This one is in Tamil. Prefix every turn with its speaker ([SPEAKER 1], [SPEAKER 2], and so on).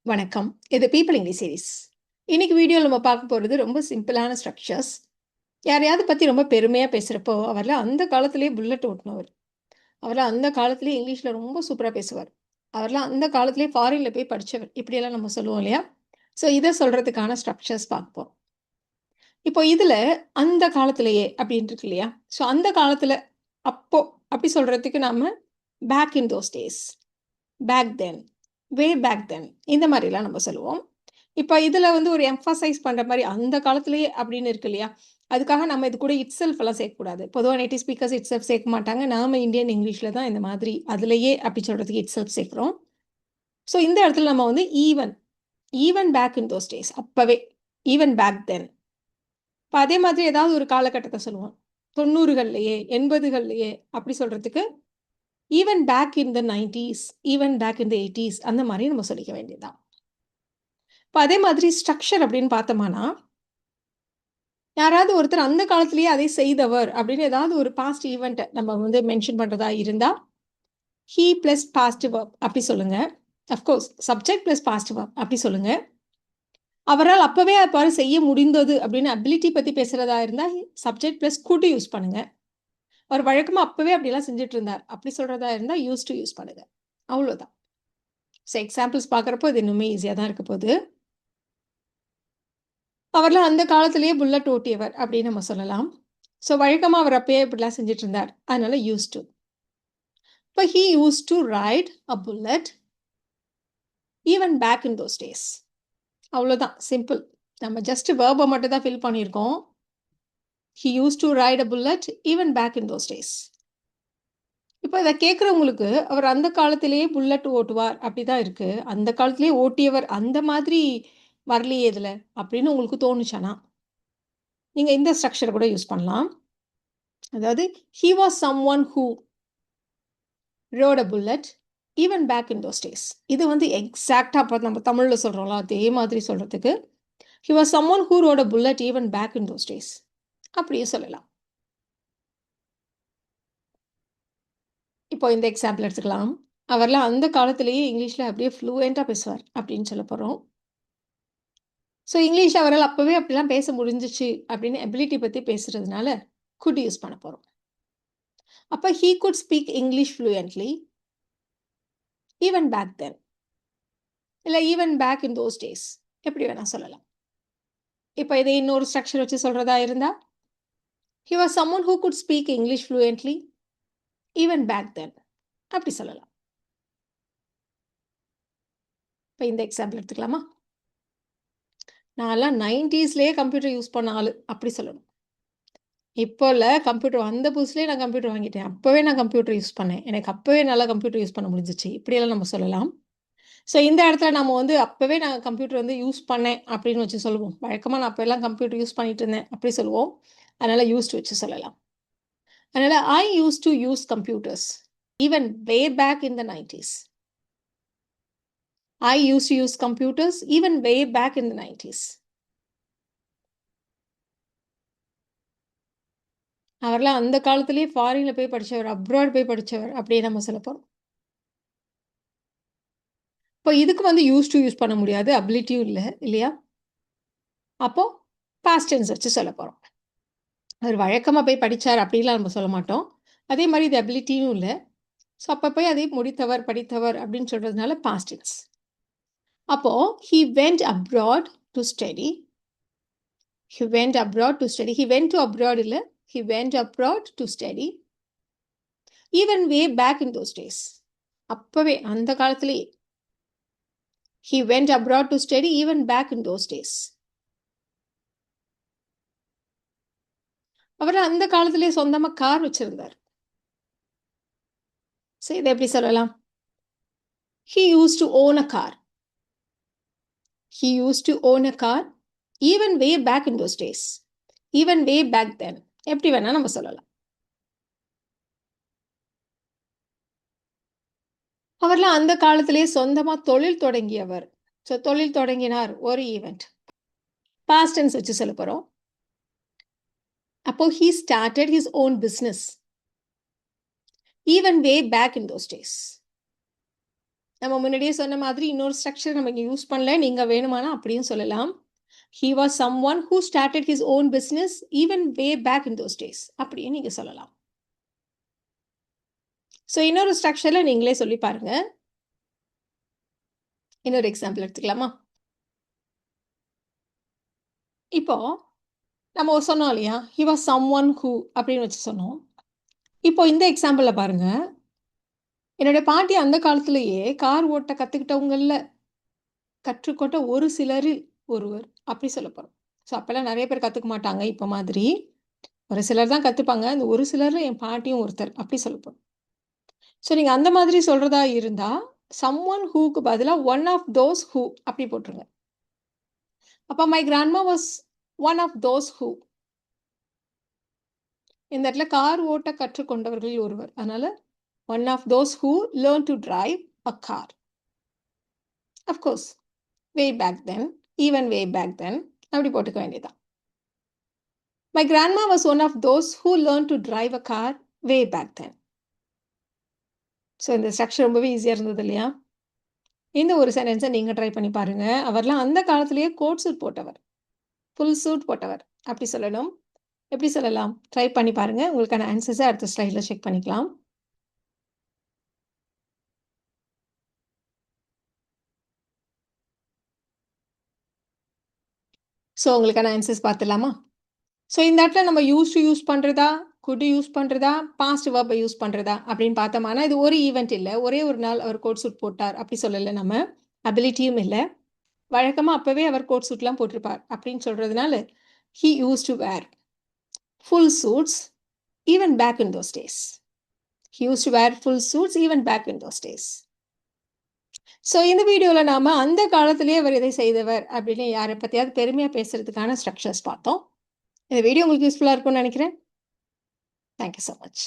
[SPEAKER 1] வணக்கம். இது பீப்பிள் இங்கிலீஷ் சீரிஸ். இன்னைக்கு வீடியோல நம்ம பார்க்க போறது ரொம்ப சிம்பிளான ஸ்ட்ரக்சர்ஸ். யாரையாவது பத்தி ரொம்ப பெருமையா பேசுறப்போ, அவர்லாம் அந்த காலத்திலேயே புல்லட் ஓட்டுனவர். அவர்லாம் அந்த காலத்திலேயே இங்கிலீஷ்ல ரொம்ப சூப்பரா பேசுவார். அவர்லாம் அந்த காலத்திலேயே ஃபாரின்ல போய் படிச்சவர். இப்படியெல்லாம் நம்ம சொல்லுவோம் இல்லையா? ஸோ இத சொல்றதுக்கான ஸ்ட்ரக்சர்ஸ் பார்க்க போறோம். இப்போ இதுல அந்த காலத்திலேயே அப்படின்னு இருக்கு இல்லையா? ஸோ அந்த காலத்துல, அப்போ அப்படி சொல்றதுக்கு நாம back in those days, back then, way back then இந்த மாதிரிலாம் நம்ம சொல்லுவோம். இப்ப இதுல வந்து ஒரு எம்ஃபசைஸ் பண்ற மாரி அந்த காலத்திலேயே அப்படின்னு இருக்கு இல்லையா? அதுக்காக நம்ம இது கூட இட்செல்ஃப் எல்லாம் சேர்க்கக்கூடாது. பொதுவா நேட்டிவ் ஸ்பீக்கர்ஸ் இட்செல்ஃப் சேர்க்க மாட்டாங்க. நாம இந்தியன் இங்கிலீஷ்ல தான் இந்த மாதிரி அதிலேயே அப்படி சொல்றதுக்கு இட்செல்ஃப் சேர்க்கிறோம். ஸோ இந்த இடத்துல நம்ம வந்து even, even back in those days அப்பவே, ஈவன் பேக் தென். இப்ப அதே மாதிரி ஏதாவது ஒரு காலகட்டத்த சொல்லுவோம். 90கள்லயே, 80கள்லயே அப்படி சொல்றதுக்கு ஈவன் பேக் இன் த 90ஸ், ஈவன் பேக் இன் த 80ஸ் அந்த மாரி நம்ம சொல்லிக்க வேண்டியது தான். இப்ப அதே மாதிரி ஸ்ட்ரக்சர் அப்படின்னு பார்த்தோமானா, யாராவது ஒருத்தர் அந்த காலத்திலேயே அதை செய்தவர் அப்படின்னு ஏதாவது ஒரு பாஸ்ட் ஈவென்ட்ட நம்ம வந்து மென்ஷன் பண்றதா இருந்தா, ஹி பிளஸ் பாஸ்ட் வெர்ப் அப்படி சொல்லுங்க. Of course subject plus past verb அப்படி சொல்லுங்க. அவரால் அப்பவே அவ்வாறு செய்ய முடிந்தது அப்படின்னு அபிலிட்டி பத்தி பேசுறதா இருந்தா, சப்ஜெக்ட் பிளஸ் குட் யூஸ் பண்ணுங்க. அவர் வழக்கமா அப்பவே அப்படிலாம் செஞ்சுட்டு இருந்தார். அப்படி சொல்றதா இருந்தா யூஸ் டு யூஸ் பண்ணுங்க. அவ்வளோதான். ஸோ எக்ஸாம்பிள்ஸ் பார்க்குறப்போ இது இன்னுமே ஈஸியா தான் இருக்க போகுது. அவர்லாம் அந்த காலத்திலேயே புல்லட் ஓட்டியவர் அப்படின்னு நம்ம சொல்லலாம். ஸோ வழக்கமா அவர் அப்பயே இப்படிலாம் செஞ்சுட்டு இருந்தார். அதனால யூஸ் டு. இப்போ he use to write a bullet even back in those days. அவ்வளோதான் சிம்பிள். நம்ம ஜஸ்ட் வேர்பை மட்டும் தான் ஃபில் பண்ணியிருக்கோம். He use to write a bullet even back in those days. இப்போ இதை கேட்குறவங்களுக்கு அவர் அந்த காலத்திலேயே புல்லட் ஓட்டுவார் அப்படிதான் இருக்கு. அந்த காலத்திலேயே ஓட்டியவர் அந்த மாதிரி வரலையே இதில் அப்படின்னு உங்களுக்கு தோணுச்சானா நீங்கள் இந்த ஸ்ட்ரக்சரை கூட யூஸ் பண்ணலாம். அதாவது he was someone who rode a bullet even back in those days. இது வந்து எக்ஸாக்டா அப்போ நம்ம தமிழ்ல சொல்றோம்ல அதே மாதிரி சொல்றதுக்கு he was someone who rode a bullet even back in those days அப்படியே சொல்லலாம். இப்போ இந்த எக்ஸாம்பிள் எடுத்துக்கலாம். அவர்லாம் அந்த காலத்திலேயே இங்கிலீஷ்ல அப்படியே ஃப்ளூயண்டா பேசுவார் அப்படின்னு சொல்ல போறோம். ஸோ இங்கிலீஷ் அவரால் அப்பவே அப்படிலாம் பேச முடிஞ்சிச்சு அப்படின்னு எபிலிட்டி பத்தி பேசுறதுனால குட் யூஸ் பண்ண போறோம். அப்போ he could speak English fluently even back then. இல்ல even back in those days எப்படி வேணா சொல்லலாம். இப்போ இதை இன்னொரு ஸ்ட்ரக்சர் வச்சு சொல்றதா இருந்தா he was someone who could speak English fluently even back then அப்படி சொல்லலாம். இப்போ இந்த எக்ஸாம்பிள் எடுத்துக்கலாமா? நான்லாம் 90ஸ்லேயே கம்ப்யூட்டர் யூஸ் பண்ண ஆளு அப்படி சொல்லணும். இப்போ இல்லை கம்ப்யூட்டர் வந்த புதுசுலேயே நான் கம்ப்யூட்டர் வாங்கிட்டேன். அப்போவே நான் கம்ப்யூட்டர் யூஸ் பண்ணேன். எனக்கு அப்போவே நல்லா கம்ப்யூட்டர் யூஸ் பண்ண முடிஞ்சிச்சு. இப்படியெல்லாம் நம்ம சொல்லலாம். ஸோ இந்த இடத்துல நம்ம வந்து அப்போவே நான் கம்ப்யூட்டர் வந்து யூஸ் பண்ணேன் அப்படின்னு வச்சு சொல்லுவோம். வழக்கமாக நான் அப்போல்லாம் கம்ப்யூட்டர் யூஸ் பண்ணிட்டு இருந்தேன் அப்படி சொல்லுவோம். அதனால் யூஸ்டு வச்சு சொல்லலாம். அதனால I used to use computers even way back in the 90s. I used to use computers even way back in the 90s. அவர்லாம் அந்த காலத்திலேயே ஃபாரின்ல போய் படிச்சவர், அப்ராட் போய் படிச்சவர் அப்படியே நம்ம சொல்ல போறோம். இப்போ இதுக்கு வந்து யூஸ் டு யூஸ் பண்ண முடியாது. அபிலிட்டியும் இல்லை இல்லையா? அப்போ பாஸ்ட் டென்ஸ் வச்சு சொல்ல போறோம். அவர் வழக்கமா போய் படிச்சார் அப்படிலாம் நம்ம சொல்ல மாட்டோம். அதே மாதிரி இது அபிலிட்டியும் இல்லை. ஸோ அப்போ போய் அதை முடித்தவர், படித்தவர் அப்படின்னு சொல்றதுனால பாஸ்ட் டென்ஸ். அப்போ he went abroad to study. He went abroad to study. He went to abroad இல்லை. He went abroad to study. Even way back in those days. அப்பவே அந்த காலத்திலேயே. He went abroad to study even back in those days. அவர் அந்த காலத்திலேயே சொந்தமா கார் வச்சிருந்தார். சரி இதை எப்படி சொல்லலாம்? He used to own a car. He used to own a car even way back in those days. Even way back then. எப்படி வேணா நம்ம சொல்லலாம். அவர்லாம் அந்த காலத்திலேயே சொந்தமா தொழில் தொடங்கியவர். ஸோ தொழில் தொடங்கினார் ஒரு ஈவெண்ட். பாஸ்ட் டென்ஸ் வச்சு சொல்ல போறோம். அப்போ he started his own business even way back in those days. நம்ம முன்னாடியே சொன்ன மாதிரி இன்னொரு ஸ்ட்ரக்சர் நம்ம இங்க யூஸ் பண்ணல. நீங்க வேணுமானா அப்படியும் சொல்லலாம். He was someone who started his own business even way back in those days. அப்படின்னு நீங்க சொல்லலாம். ஸோ இன்னொரு ஸ்ட்ரக்சர்ல நீங்களே சொல்லி பாருங்க. இன்னொரு எக்ஸாம்பிள் எடுத்துக்கலாமா? இப்போ நம்ம சொன்னோம் இல்லையா? He was someone who அப்படின்னு வச்சு சொன்னோம். இப்போ இந்த எக்ஸாம்பிள்ல பாருங்க. என்னுடைய பாட்டி அந்த காலத்திலேயே கார் ஓட்ட கத்துக்கிட்டவங்கல்ல கற்றுக்கொண்ட ஒரு சிலரில் ஒருவர் அப்படி சொல்லப் போறோம். ஸோ அப்பல்லாம் நெறைய பேர் கத்துக்க மாட்டாங்க இப்ப மாதிரி. ஒரு சிலர் தான் கத்துப்பாங்க. அந்த ஒரு சிலர்ல என் பாட்டியும் ஒருத்தர் அப்படி சொல்லப் போறோம். ஸோ நீங்க அந்த மாதிரி சொல்றதா இருந்தா, சம்ஒன் ஹூக்கு பதிலா ஒன் ஆஃப் தோஸ் ஹூ அப்படி போட்டுருங்க. அப்ப my grandma was one of those who. இந்த இடத்துல கார் ஓட்ட கற்றுக்கொண்டவர்களில் ஒருவர். அதனால one of those who learn to drive a car. Of course way back then, even way back then அப்படி போட்டுக்க வேண்டியதுதான். My grandma was one of those who learn to drive a car way back then. So இந்த ஸ்ட்ரக்சர் ரொம்பவே ஈஸியா இருந்தது இல்லையா? இந்த ஒரு சென்டென்ஸை நீங்க ட்ரை பண்ணி பாருங்க. அவர்லாம் அந்த காலத்திலேயே கோட் சூட் போட்டவர். ஃபுல் சூட் போட்டவர். அப்படி சொல்லணும். எப்படி சொல்லலாம்? ட்ரை பண்ணி பாருங்க. உங்களுக்கான ஆன்சர்ஸை அடுத்த ஸ்லைடில் செக் பண்ணிக்கலாம். ஸோ உங்களுக்கான ஆன்சர்ஸ் பார்த்துடலாமா? ஸோ இந்த இடத்துல நம்ம யூஸ் பண்ணுறதா, குட் யூஸ் பண்ணுறதா, பாஸ்ட் வெர்பை யூஸ் பண்ணுறதா அப்படின்னு பார்த்தோம்னா இது ஒரு ஈவெண்ட் இல்லை. ஒரே ஒரு நாள் அவர் கோட் சூட் போட்டார் அப்படி சொல்லலை நம்ம. அபிலிட்டியும் இல்லை. வழக்கமாக அப்போவே அவர் கோட் சூட்லாம் போட்டிருப்பார் அப்படின்னு சொல்கிறதுனால he used to wear full suits even back in those days. He used to wear full suits even back in those days. So இந்த வீடியோவில் நாம் அந்த காலத்திலேயே அவர் இதை செய்தவர் அப்படின்னு யாரை பற்றியாவது பெருமையாக பேசுகிறதுக்கான ஸ்ட்ரக்சர்ஸ் பார்த்தோம். இந்த வீடியோ உங்களுக்கு யூஸ்ஃபுல்லாக இருக்கும்னு நினைக்கிறேன். Thank you so much.